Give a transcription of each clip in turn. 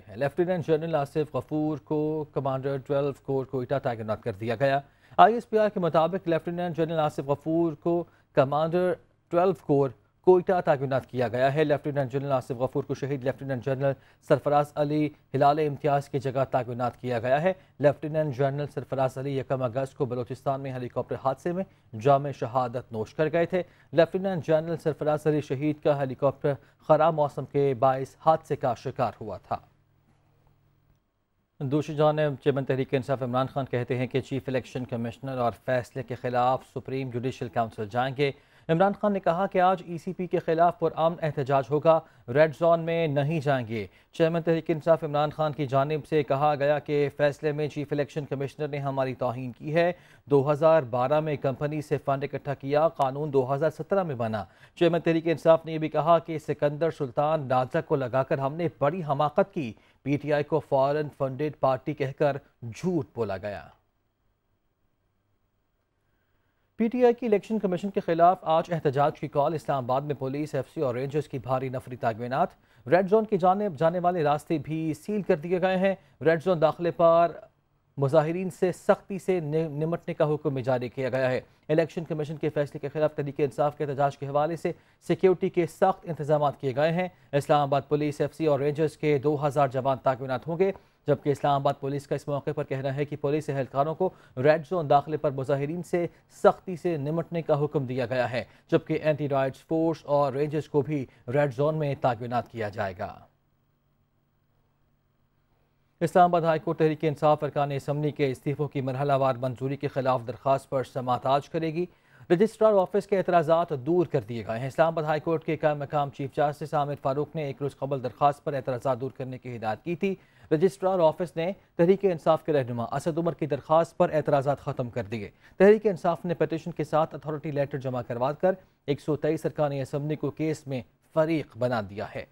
Lieutenant general Asif Ghafoor को commander 12 core Quetta तैनात कर दिया गया। ISPR के मुताबिक लेफ्टिनेंट जनरल आसिफ गफूर को कमांडर 12 कोर कोयटा तैनात किया गया है। लेफ्टिनेंट जनरल आसिफ गफूर को शहीद लेफ्टिनेंट जनरल सरफराज अली हिलाल इम्तियाज़ की जगह तैनात किया गया है। लेफ्टिनेंट जनरल सरफराज अली 1 अगस्त को बलोचिस्तान में हेलीकॉप्टर हादसे में जाम शहादत नोश कर गए थे। लेफ्टिनेंट जनरल सरफराज अली शहीद का हेलीकॉप्टर खराब मौसम के बायस हादसे का शिकार हुआ था। दूसरी जानब चेयरमैन तहरीक इंसाफ इमरान खान कहते हैं कि चीफ इलेक्शन कमिश्नर और फैसले के खिलाफ सुप्रीम जुडिशल काउंसिल जाएंगे। इमरान खान ने कहा कि आज ECP के खिलाफ पुरअमन एहतजाज होगा, रेड जोन में नहीं जाएंगे। चेयरमैन तहरीक इंसाफ इमरान खान की जानिब से कहा गया कि फैसले में चीफ इलेक्शन कमिश्नर ने हमारी तौहीन की है। 2012 में कंपनी से फंड इकट्ठा किया, कानून 2017 में बना। चेयरमैन तहरीक इंसाफ ने यह भी कहा कि सिकंदर सुल्तान नाजा को लगाकर हमने बड़ी हमाकत की। PTI को फॉरेन फंडेड पार्टी कहकर झूठ बोला गया। PTI की इलेक्शन कमीशन के खिलाफ आज एहतजाज की कॉल। इस्लामाबाद में पुलिस, FC और रेंजर्स की भारी नफरी तागीनात। रेड जोन की जानिब जाने वाले रास्ते भी सील कर दिए गए हैं। रेड जोन दाखिले पर मुजाहिरीन से सख्ती से निमटने का हुक्म जारी किया गया है। इलेक्शन कमीशन के फैसले के खिलाफ तहरीक इंसाफ के एहतजाज के हवाले से सिक्योरिटी के सख्त इंतजाम किए गए हैं। इस्लामाबाद पुलिस, FC और रेंजर्स के 2000 जवान तागीनात होंगे, जबकि इस्लामाबाद पुलिस का इस मौके पर कहना है कि पुलिस एहलकारों को रेड जोन दाखिले पर मुजाहिरीन से सख्ती से निमटने का हुक्म दिया गया है, जबकि एंटी राइट्स फोर्स और रेंजर्स को भी रेड जोन में तागीनात किया जाएगा। इस्लामाबाद हाईकोर्ट तहरीक इंसाफ अरकान असम्बली के इस्तीफों की मरहलावार मंजूरी के खिलाफ दरख्वास्त पर समाअत आज करेगी। रजिस्ट्रार ऑफिस के एतराज़ात दूर कर दिए गए हैं। इस्लामाबाद हाईकोर्ट के कायम मकाम चीफ जस्टिस आमिर फारूक ने एक रोज़ कबल दरख्वास्त पर एतराज़ात दूर करने की हिदायत की थी। रजिस्ट्रार ऑफिस ने तहरीक इंसाफ के रहनुमा असद उमर की दरख्वास्त पर एतराज़ात ख़त्म कर दिए। तहरीक इंसाफ ने पटिशन के साथ अथॉरिटी लेटर जमा करवा कर 123 अरकान असम्बली को केस में फरीक बना दिया है।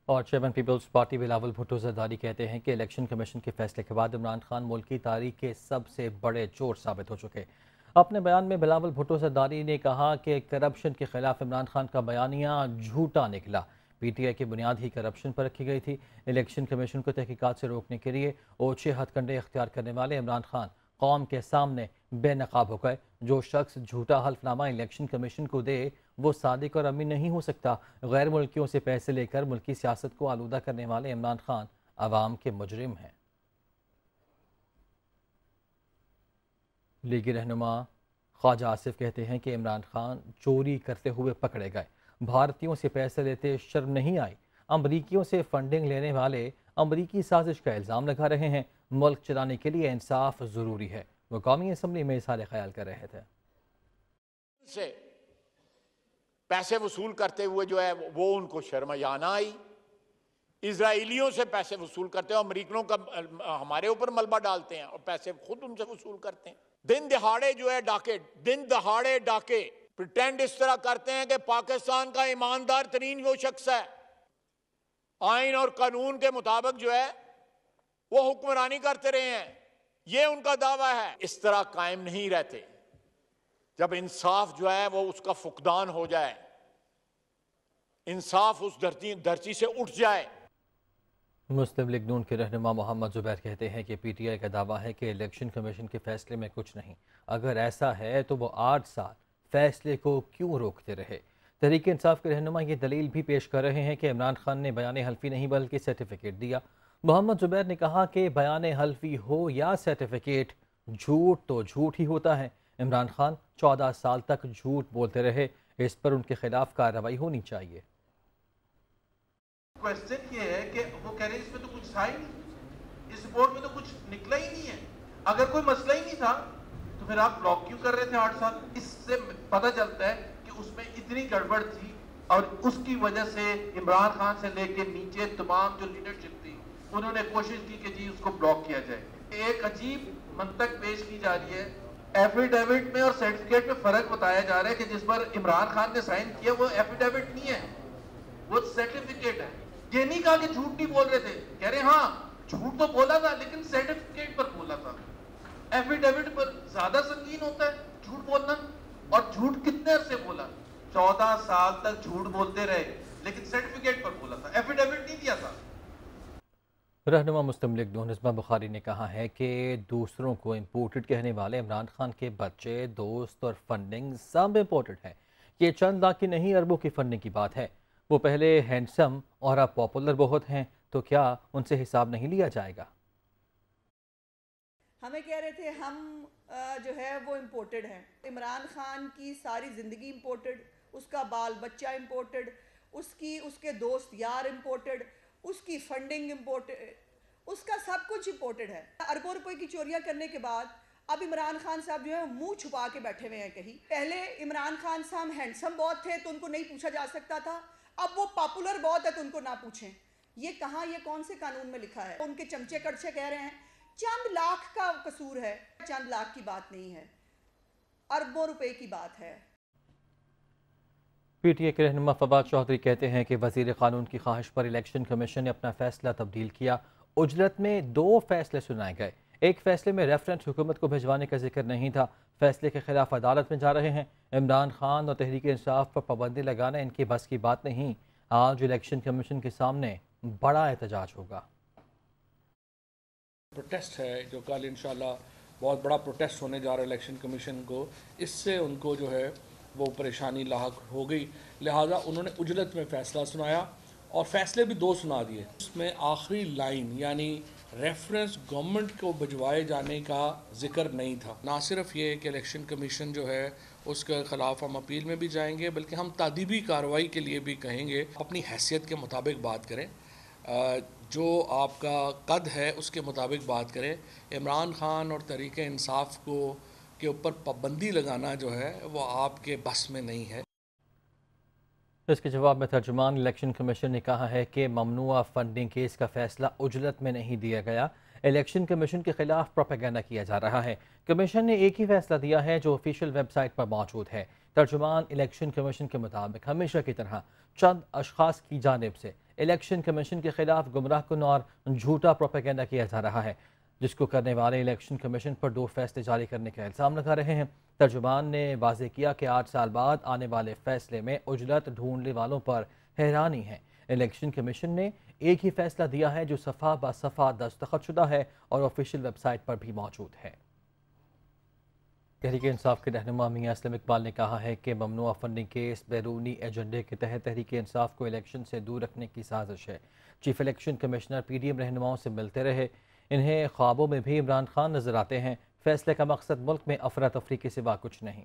और चेयरमैन पीपल्स पार्टी बिलावल भुट्टो जरदारी कहते हैं कि इलेक्शन कमीशन के फैसले के बाद इमरान खान मुल्क की तारीख के सबसे बड़े चोर साबित हो चुके। अपने बयान में बिलावल भुट्टो जरदारी ने कहा कि करप्शन के खिलाफ इमरान खान का बयानिया झूठा निकला। PTI की बुनियाद ही करप्शन पर रखी गई थी। इलेक्शन कमीशन को तहकीकात से रोकने के लिए ओछे हथकंडे इख्तियार करने वाले इमरान खान कौम के सामने बेनकाब हो गए। जो शख्स झूठा हल्फनामा इलेक्शन कमीशन को दे वो सादिक और अमीन नहीं हो सकता। गैर मुल्कियों से पैसे लेकर मुल्की सियासत को आलूदा करने वाले इमरान खान अवाम के मुजरिम हैं। लीगी रहनुमा ख्वाजा आसिफ कहते हैं कि इमरान खान चोरी करते हुए पकड़े गए। भारतीयों से पैसे लेते शर्म नहीं आई। अमरीकियों से फंडिंग लेने वाले अमरीकी साजिश का इल्ज़ाम लगा रहे हैं। मुल्क चलाने के लिए इंसाफ ज़रूरी है। वो कौमी असम्बली में इज़हार ख्याल कर रहे थे। से पैसे वसूल करते हुए जो है वो उनको शर्म या ना आई। इजराइलियों से पैसे वसूल करते हैं, अमरीकनों का हमारे ऊपर मलबा डालते हैं और पैसे खुद उनसे वसूल करते हैं। दिन दहाड़े जो है डाके, दिन दहाड़े डाके प्रिटेंड इस तरह करते हैं कि पाकिस्तान का ईमानदार तरीन वो शख्स है, आइन और कानून के मुताबिक जो है वो हुक्मरानी करते रहे हैं, ये उनका दावा है। इस तरह कायम नहीं रहते। जब इंसाफ जो है वो उसका फुकदान हो जाए, इंसाफ उस धरती से उठ जाए। मुस्लिम लीग नून के रहनुमा मोहम्मद जुबैर कहते हैं कि PTI का दावा है कि इलेक्शन कमीशन के फैसले में कुछ नहीं। अगर ऐसा है तो वो 8 साल फैसले को क्यों रोकते रहे। तहरीक इंसाफ के रहनुमा ये दलील भी पेश कर रहे हैं कि इमरान खान ने बयान हल्फी नहीं बल्कि सर्टिफिकेट दिया। मोहम्मद जुबैर ने कहा कि बयान हल्फी हो या सर्टिफिकेट, झूठ तो झूठ ही होता है। इमरान खान 14 साल तक झूठ बोलते रहे, इस पर उनके खिलाफ कार्रवाई होनी चाहिए। क्वेश्चन ये है कि वो कह रहे हैं इसमें तो कुछ था ही नहीं, इस रिपोर्ट में तो कुछ निकला ही नहीं है। अगर कोई मसला ही नहीं था तो फिर आप ब्लॉक क्यों कर रहे थे 8 साल? इससे पता चलता है कि उसमें इतनी गड़बड़ थी और उसकी वजह से इमरान खान से लेके नीचे तमाम जो लीडरशिप थी उन्होंने कोशिश की कि जी उसको ब्लॉक किया जाए। एक अजीब मंतक पेश की जा रही है। एफिडेविट में और सर्टिफिकेट में फर्क बताया जा रहा है कि जिस पर इमरान खान ने साइन किया वो एफिडेविट नहीं है, वो सर्टिफिकेट है। ये नहीं कहा कि झूठ नहीं बोल रहे थे, कह रहे हाँ झूठ तो बोला था लेकिन सर्टिफिकेट पर बोला था। एफिडेविट पर ज्यादा संगीन होता है झूठ बोलना। और झूठ कितने अरसे बोला? 14 साल तक झूठ बोलते रहे लेकिन सर्टिफिकेट पर बोला था, एफिडेविट नहीं दिया था। रहनुमा मुस्लिम लीग नून हिस्बा बुखारी ने कहा है कि दूसरों को इम्पोर्टेड कहने वाले इमरान खान के बच्चे, दोस्त और फंडिंग सब इम्पोर्टेड है। ये चंद लाख की नहीं, अरबों की फंडिंग की बात है। वो पहले हैंडसम और अब पॉपुलर बहुत हैं, तो क्या उनसे हिसाब नहीं लिया जाएगा? हमें कह रहे थे हम जो है वो इम्पोर्टेड हैं। इमरान खान की सारी ज़िंदगी इम्पोर्टेड, उसका बाल बच्चा इम्पोर्टेड, उसके दोस्त यार इम्पोर्टेड, उसकी फंडिंग इम्पोर्टेड, उसका सब कुछ इम्पोर्टेड है। अरबों रुपए की चोरियां करने के बाद अब इमरान खान साहब जो है मुंह छुपा के बैठे हुए हैं कहीं। पहले इमरान खान साहब हैंडसम बहुत थे तो उनको नहीं पूछा जा सकता था, अब वो पॉपुलर बहुत है तो उनको ना पूछें। ये कहाँ, ये कौन से कानून में लिखा है? उनके चमचे कड़छे कह रहे हैं चंद लाख का कसूर है। चंद लाख की बात नहीं है, अरबों रुपए की बात है। पीटीए के रहनुमा फवाद चौधरी कहते हैं कि वजीर कानून की ख्वाहिश पर इलेक्शन कमीशन ने अपना फैसला तब्दील किया। उजरत में 2 फैसले सुनाए गए। एक फैसले में रेफरेंस हुकूमत को भिजवाने का जिक्र नहीं था। फैसले के खिलाफ अदालत में जा रहे हैं। इमरान खान और तहरीक इंसाफ पर पाबंदी लगाना इनकी बस की बात नहीं। आज इलेक्शन कमीशन के सामने बड़ा एहतजाज होगा। प्रोटेस्ट है जो कल इंशाल्लाह बहुत बड़ा प्रोटेस्ट होने जा रहा है इलेक्शन कमीशन को, इससे उनको जो है वो परेशानी लाहक हो गई। लिहाजा उन्होंने उजरत में फ़ैसला सुनाया और फैसले भी 2 सुना दिए। उसमें आखिरी लाइन यानी रेफरेंस गवर्नमेंट को भिजवाए जाने का जिक्र नहीं था। ना सिर्फ ये कि इलेक्शन कमीशन जो है उसके ख़िलाफ़ हम अपील में भी जाएंगे, बल्कि हम तादीबी कार्रवाई के लिए भी कहेंगे अपनी हैसियत के मुताबिक बात करें, जो आपका कद है उसके मुताबिक बात करें। इमरान खान और तहरीक इंसाफ को के ऊपर पाबंदी लगाना जो है वो आपके बस में नहीं है। इसके जवाब में तर्जुमान इलेक्शन कमीशन ने कहा है कि ममनुआ फंडिंग केस का फैसला उजरत में नहीं दिया गया। इलेक्शन कमीशन के खिलाफ प्रोपेगेंडा किया जा रहा है। कमीशन ने एक ही फैसला दिया है जो ऑफिशियल वेबसाइट पर मौजूद है। तर्जुमान इलेक्शन कमीशन के मुताबिक हमेशा की तरह चंद अशखास की जानिब से इलेक्शन कमीशन के खिलाफ गुमराहकुन और झूठा प्रोपेगेंडा किया जा रहा है, जिसको करने वाले इलेक्शन कमीशन पर 2 फैसले जारी करने का इल्ज़ाम लगा रहे हैं। तर्जुमान ने वाज़ेह किया कि 8 साल बाद आने वाले फैसले में उजरत ढूंढने वालों पर हैरानी है। इलेक्शन कमीशन ने एक ही फैसला दिया है जो सफ़ा ब सफ़ा दस्तखतशुदा है और ऑफिशियल वेबसाइट पर भी मौजूद है। तहरीक इंसाफ के रहनुमा मियां असलम इकबाल ने कहा है कि ममनुआ फंडिंग केस बैरूनी एजेंडे के तहत तहरीक इंसाफ को इलेक्शन से दूर रखने की साजिश है। चीफ इलेक्शन कमिश्नर PDM रहनुमाओं से मिलते रहे, इन्हें ख्वाबों में भी इमरान खान नजर आते हैं। फैसले का मकसद मुल्क में अफरा तफरी के सिवा कुछ नहीं।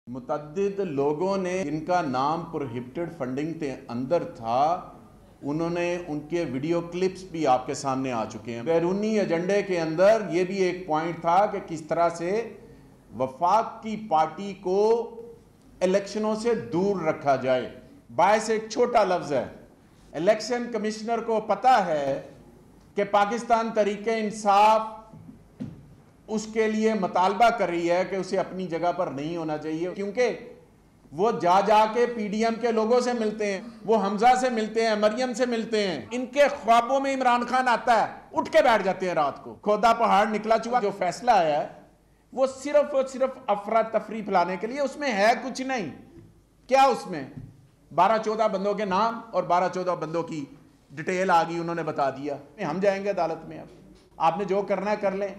मुतअद्दिद लोगों ने जिनका नाम प्रोहिबिटेड फंडिंग के अंदर था, उन्होंने उनके वीडियो क्लिप्स भी आपके सामने आ चुके हैं। बैरूनी एजेंडे के अंदर ये भी एक पॉइंट था कि किस तरह से वफाक की पार्टी को इलेक्शनों से दूर रखा जाए। बायस एक छोटा लफ्ज़ है, इलेक्शन कमिश्नर को पता है कि पाकिस्तान तहरीक इंसाफ उसके लिए मुतालबा कर रही है कि उसे अपनी जगह पर नहीं होना चाहिए, क्योंकि वो जा के PDM के लोगों से मिलते हैं, वो हमजा से मिलते हैं, मरियम से मिलते हैं। इनके ख्वाबों में इमरान खान आता है, उठ के बैठ जाते हैं रात को। खोदा पहाड़ निकला चुका जो फैसला आया है वो सिर्फ और सिर्फ अफरा तफरी फैलाने के लिए, उसमें है कुछ नहीं। क्या उसमें 12-14 बंदों के नाम और 12-14 बंदों की डिटेल आ गई, उन्होंने बता दिया। हम जाएंगे अदालत में, अब आपने जो करना है कर लें।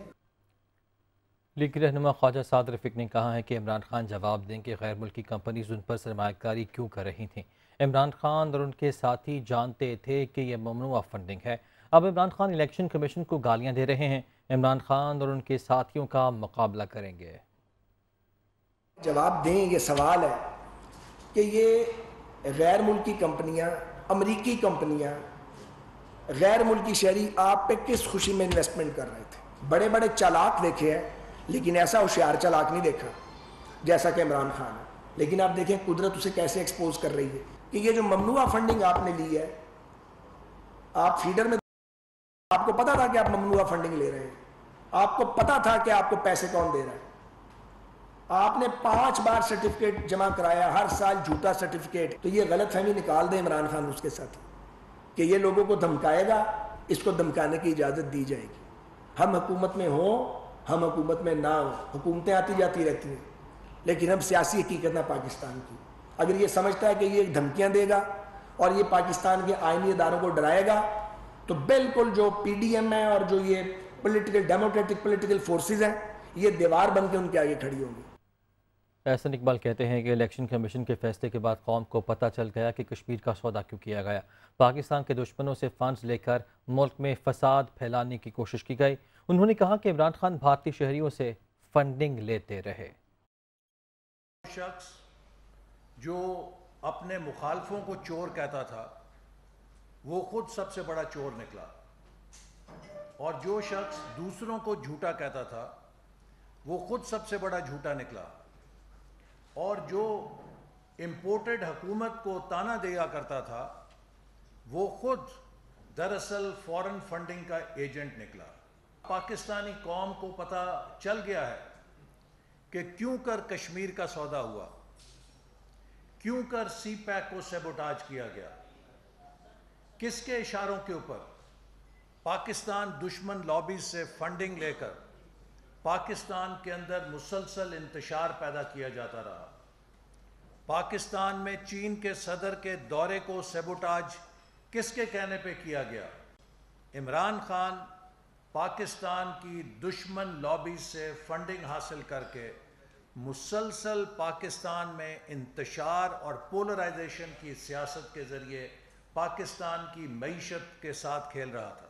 लीग रहनुमा ख्वाजा साद रफीक ने कहा है कि इमरान खान जवाब दें कि गैर मुल्की कंपनीज उन पर सरमायाकारी क्यों कर रही थीं। इमरान खान और उनके साथी जानते थे कि यह ममनुआ फंडिंग है। अब इमरान खान इलेक्शन कमीशन को गालियां दे रहे हैं। इमरान खान और उनके साथियों का मुकाबला करेंगे। जवाब दें, ये सवाल है कि ये गैर मुल्की कंपनियां, अमरीकी कंपनियां, गैर मुल्की शहरी आप पे किस खुशी में इन्वेस्टमेंट कर रहे थे। बड़े बड़े चालाक देखे हैं, लेकिन ऐसा होशियार चालाक नहीं देखा जैसा कि इमरान खान है। लेकिन आप देखें कुदरत उसे कैसे एक्सपोज कर रही है कि ये जो ममनुआ फंडिंग आपने ली है, आप फीडर में आपको पता था कि आप ममनुआ फंडिंग ले रहे हैं, आपको पता था कि आपको पैसे कौन दे रहा है। आपने 5 बार सर्टिफिकेट जमा कराया, हर साल झूठा सर्टिफिकेट। तो ये गलतफहमी निकाल दे इमरान खान उसके साथ कि ये लोगों को धमकाएगा, इसको धमकाने की इजाज़त दी जाएगी। हम हुकूमत में हो, हम हुकूमत में ना हो, हुकूमतें आती जाती रहती हैं, लेकिन हम सियासी हकीकत ना पाकिस्तान की। अगर ये समझता है कि ये धमकियां देगा और ये पाकिस्तान के आईनी इदारों को डराएगा, तो बिल्कुल जो पीडीएम है और जो ये पॉलिटिकल डेमोक्रेटिक पॉलिटिकल फोर्सेस हैं, ये दीवार बन के उनके आगे खड़ी होंगी। एहसन इकबाल कहते हैं कि इलेक्शन कमीशन के फैसले के बाद कौम को पता चल गया कि कश्मीर का सौदा क्यों किया गया। पाकिस्तान के दुश्मनों से फंड्स लेकर मुल्क में फसाद फैलाने की कोशिश की गई। उन्होंने कहा कि इमरान खान भारतीय शहरियों से फंडिंग लेते रहे। शख्स जो अपने मुखालफों को चोर कहता था, वो खुद सबसे बड़ा चोर निकला, और जो शख्स दूसरों को झूठा कहता था, वो खुद सबसे बड़ा झूठा निकला, और जो इंपोर्टेड हुकूमत को ताना दिया करता था, वो खुद दरअसल फॉरेन फंडिंग का एजेंट निकला। पाकिस्तानी कौम को पता चल गया है कि क्यों कर कश्मीर का सौदा हुआ, क्यों कर सी पैक को सैबोटाज किया गया, किसके इशारों के ऊपर पाकिस्तान दुश्मन लॉबीज से फंडिंग लेकर पाकिस्तान के अंदर मुसलसल इंतशार पैदा किया जाता रहा। पाकिस्तान में चीन के सदर के दौरे को सैबोटाज किसके कहने पे किया गया? इमरान खान पाकिस्तान की दुश्मन लॉबी से फंडिंग हासिल करके मुसलसल पाकिस्तान में इंतशार और पोलराइजेशन की सियासत के ज़रिए पाकिस्तान की मईशत के साथ खेल रहा था।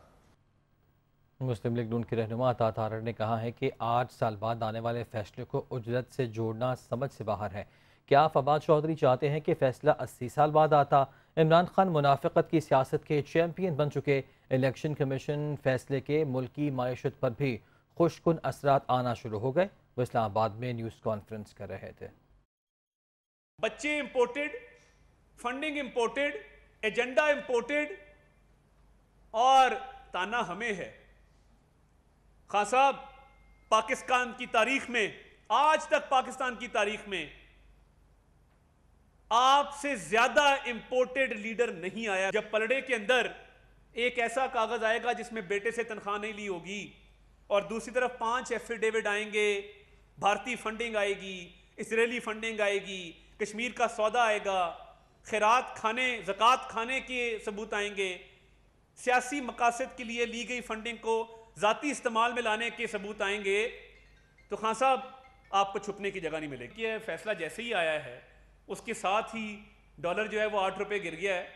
मुस्लिम लीग नून के रहनुमा अता तारड़ ने कहा है कि 8 साल बाद आने वाले फैसले को उजरत से जोड़ना समझ से बाहर है। क्या फवाद चौधरी चाहते हैं कि फैसला 80 साल बाद आता? इमरान खान मुनाफिकत की सियासत के चैंपियन बन चुके। इलेक्शन कमीशन फैसले के मुल्की मायशत पर भी खुशकुन असरात आना शुरू हो गए। वो इस्लामाबाद में न्यूज़ कॉन्फ्रेंस कर रहे थे। बच्चे imported, funding imported, agenda imported, और ताना हमें है। खान साहब, पाकिस्तान की तारीख में, आज तक पाकिस्तान की तारीख में आपसे ज्यादा इंपोर्टेड लीडर नहीं आया। जब पलड़े के अंदर एक ऐसा कागज आएगा जिसमें बेटे से तनख्वाह नहीं ली होगी, और दूसरी तरफ 5 एफिडेविट आएंगे, भारतीय फंडिंग आएगी, इजरायली फंडिंग आएगी, कश्मीर का सौदा आएगा, खैरात खाने, ज़कात खाने के सबूत आएंगे, सियासी मकासद के लिए ली गई फंडिंग को ज़ाती इस्तेमाल में लाने के सबूत आएंगे, तो खान साहब आपको छुपने की जगह नहीं मिलेगी। ये फैसला जैसे ही आया है उसके साथ ही डॉलर जो है वो 8 रुपये गिर गया है।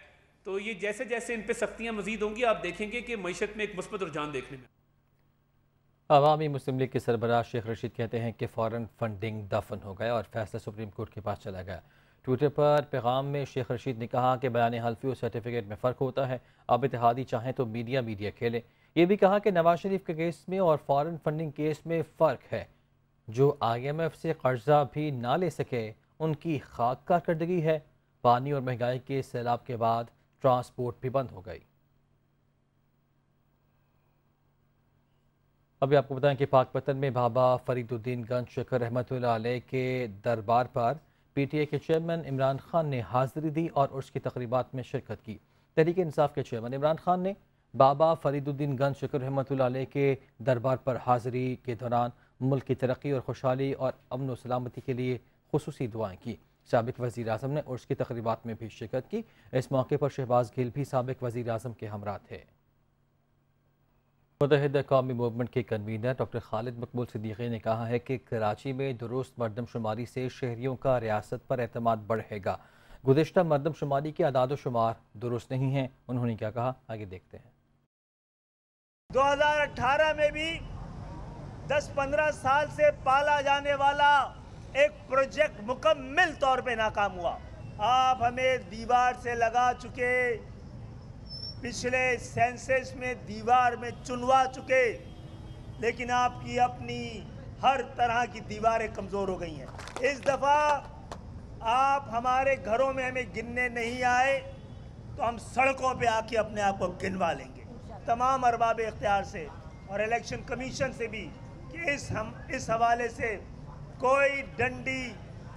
तो ये जैसे जैसे इन पे सख्तियाँ मजीद होंगी, आप देखेंगे कि मईशत में एक मुस्बत रुझान देखने में। अवामी मुस्लिम लीग के सरबराह शेख रशीद कहते हैं कि फ़ौरन फंडिंग दफन हो गया और फैसला सुप्रीम कोर्ट के पास चला गया। ट्विटर पर पैगाम में शेख रशीद ने कहा कि बयान हल्फी और सर्टिफिकेट में फ़र्क होता है। अब इत्तेहादी चाहें तो मीडिया खेले। ये भी कहा कि नवाज शरीफ के केस में और फ़ौरन फंडिंग केस में फ़र्क है। जो IMF से कर्जा भी ना ले सके उनकी खाक कारकर्दगी है। पानी और महंगाई के सैलाब के बाद ट्रांसपोर्ट भी बंद हो गई। अभी आपको बताएं कि पाकपतन में बाबा फरीदुद्दीन गंज शकर रहमतुल्लाह अलैह के दरबार पर PTA के चेयरमैन इमरान खान ने हाजिरी दी और उसकी तकरीबात में शिरकत की। तहरीक इंसाफ के चेयरमैन इमरान खान ने बाबा फरीदुद्दीन गंज शकर रहमतुल्लाह अलैह के दरबार पर हाजिरी के दौरान मुल्क की तरक्की और खुशहाली और अमन व सलामती के लिए खुसूसी दुआएं की। साबिक वज़ीर आज़म ने उर्स की तकरीबात में भी शिरकत की। इस मौके पर शहबाज गिल भी साबिक वज़ीर आज़म के हमरा थे। मुत्तहिदा कौमी मूवमेंट के कन्वीनर डॉक्टर खालिद मकबूल सिद्दीकी ने कहा है कि कराची में दुरुस्त मरदमशुमारी से शहरियों का रियासत पर एतमाद बढ़ेगा। गुज़िश्ता मरदमशुमारी के अदाद शुमार दुरुस्त नहीं हैं। उन्होंने क्या कहा, आगे देखते हैं। 2018 में भी 10-15 साल से पाला जाने वाला एक प्रोजेक्ट मुकम्मल तौर पे नाकाम हुआ। आप हमें दीवार से लगा चुके, पिछले सेंसस में दीवार में चुनवा चुके, लेकिन आपकी अपनी हर तरह की दीवारें कमज़ोर हो गई हैं। इस दफ़ा आप हमारे घरों में हमें गिनने नहीं आए तो हम सड़कों पे आके अपने आप को गिनवा लेंगे। तमाम अरबाब इख्तियार से और इलेक्शन कमीशन से भी कि इस हवाले से कोई डंडी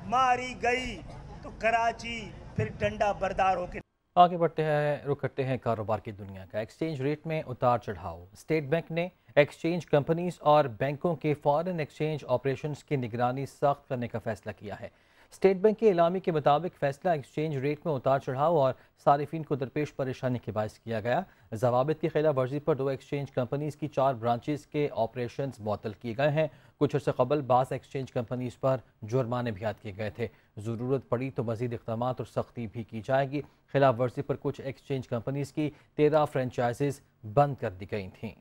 मारी गई तो कराची फिर डंडा बरदार होकर। आगे बढ़ते हैं, रुख करते हैं कारोबार की दुनिया का। एक्सचेंज रेट में उतार चढ़ाव। स्टेट बैंक ने एक्सचेंज कंपनीज और बैंकों के फॉरेन एक्सचेंज ऑपरेशंस की निगरानी सख्त करने का फैसला किया है। स्टेट बैंक के इलामी के मुताबिक फैसला एक्सचेंज रेट में उतार चढ़ाव और सारिफिन को दरपेश परेशानी के बायस किया गया। ज़वाबित की खिलाफ वर्जी पर 2 एक्सचेंज कंपनीज की 4 ब्रांचेस के ऑपरेशन मुअत्तल किए गए हैं। कुछ अर्से कबल बाज़ एक्सचेंज कंपनीज पर जुर्माने भी आयद किए गए थे। ज़रूरत पड़ी तो मज़ीद इक़दाम और सख्ती भी की जाएगी। खिलाफ वर्जी पर कुछ एक्सचेंज कंपनीज की 13 फ्रेंचाइजीज बंद कर दी गई थीं।